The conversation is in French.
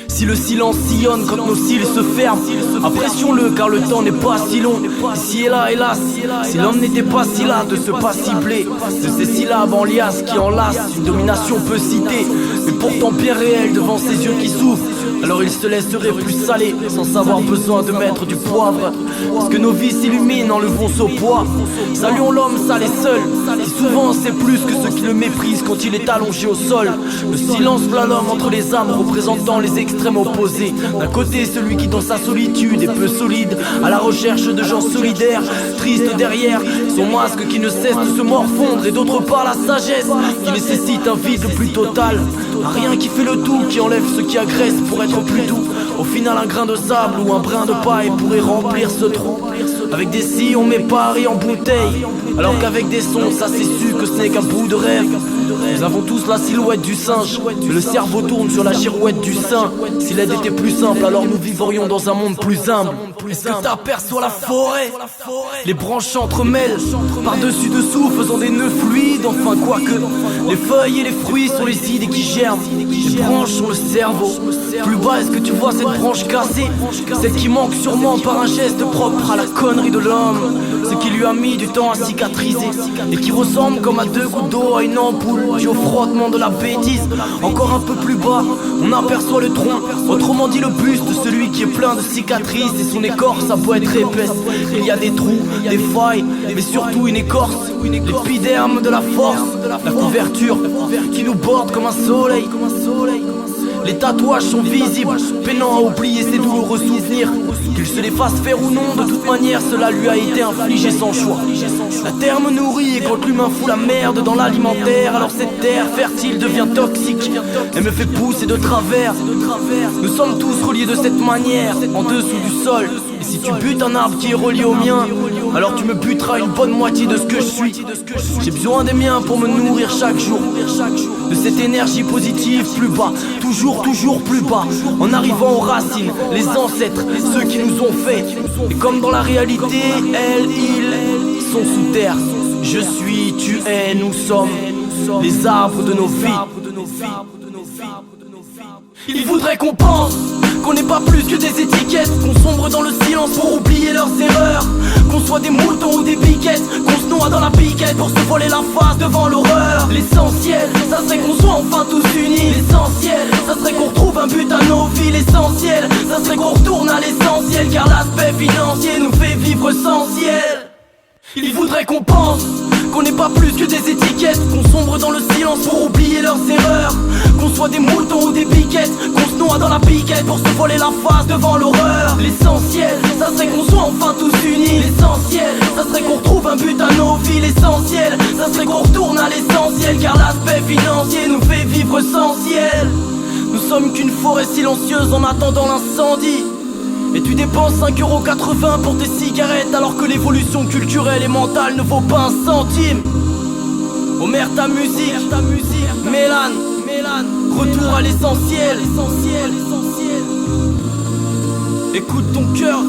Si le silence sillonne quand nos cils se ferment, apprécions-le car le temps n'est pas si long. Ici et là, hélas, si l'homme n'était pas si là de se pas cibler de ces syllabes en liasse qui enlacent une domination peu citée, mais pourtant bien réelle devant ses yeux qui souffrent. Alors il se laisserait plus saler sans avoir besoin de mettre du poivre, parce que nos vies s'illuminent en levant ce poids. Saluons l'homme sale et seul, qui souvent sait plus que ceux qui le méprisent quand il est allongé au sol. Le silence v'là l'homme entre les âmes, représentant les extrêmes opposés. D'un côté celui qui dans sa solitude est peu solide, à la recherche de gens solidaires, triste derrière son masque qui ne cesse de se morfondre. Et d'autre part la sagesse qui nécessite un vide le plus total, rien qui fait le tout, qui enlève ce qui agresse pour être plus doux. Au final un grain de sable ou un brin de paille pourrait remplir ce trou. Avec des si on met Paris en bouteille, alors qu'avec des sons ça c'est su que ce n'est qu'un bout de rêve. Nous avons tous la silhouette du singe, mais le cerveau tourne sur la girouette du sein. Si l'aide était plus simple, alors nous vivrions dans un monde plus humble. Est-ce que t'aperçois la forêt? Les branches s'entremêlent par-dessus dessous, faisant des nœuds fluides. Enfin quoique, les feuilles et les fruits sont les idées qui germent. Les branches sont le cerveau. Plus bas, est-ce que tu vois cette branche cassée? Celle qui manque sûrement par un geste propre à la connerie de l'homme, ce qui lui a mis du temps à cicatriser, et qui ressemble comme à 2 gouttes d'eau à une ampoule due au frottement de la bêtise. Encore un peu plus bas, on aperçoit le tronc, autrement dit le buste de celui qui est plein de cicatrices. Et son écorce a beau être épaisse, il y a des trous, des failles, mais surtout une écorce, l'épiderme de la force, la couverture qui nous borde comme un soleil. Les tatouages sont visibles, peinant à oublier ses douloureux souvenirs. Qu'il se les fasse faire ou non, de toute manière cela lui a été infligé sans choix. La terre me nourrit et quand l'humain fout la merde dans l'alimentaire, alors cette terre fertile devient toxique, elle me fait pousser de travers. Nous sommes tous reliés de cette manière, en dessous du sol. Et si tu butes un arbre qui est relié au mien, alors tu me buteras une bonne moitié de ce que je suis. J'ai besoin des miens pour me nourrir chaque jour, de cette énergie positive plus bas, toujours plus bas, en arrivant aux racines, les ancêtres, ceux qui nous ont fait. Et comme dans la réalité, elles, ils sont sous terre. Je suis, tu es, nous sommes les arbres de nos vies. Ils voudraient qu'on pense qu'on n'est pas plus que des étiquettes, qu'on sombre dans le silence pour oublier leurs erreurs, qu'on soit des moutons ou des piquettes, qu'on se noie dans la piquette pour se voler la face devant l'horreur. L'essentiel, ça serait qu'on soit enfin tous unis. L'essentiel, ça serait qu'on retrouve un but à nos vies. L'essentiel, ça serait qu'on retourne à l'essentiel, car l'aspect financier nous fait vivre sans ciel. Ils voudraient qu'on pense qu'on n'est pas plus que des étiquettes, qu'on sombre dans le silence pour oublier leurs erreurs, qu'on soit des moutons ou des piquettes, qu'on se noie dans la piquette pour se voler la face devant l'horreur. L'essentiel, ça serait qu'on soit enfin tous unis. L'essentiel, ça serait qu'on retrouve un but à nos vies. L'essentiel, ça serait qu'on retourne à l'essentiel, car l'aspect financier nous fait vivre sans ciel. Nous sommes qu'une forêt silencieuse en attendant l'incendie. Et tu dépenses 5,80€ pour tes cigarettes, alors que l'évolution culturelle et mentale ne vaut pas un centime. Omer ta musique, Mélan, retour à l'essentiel. Écoute ton cœur.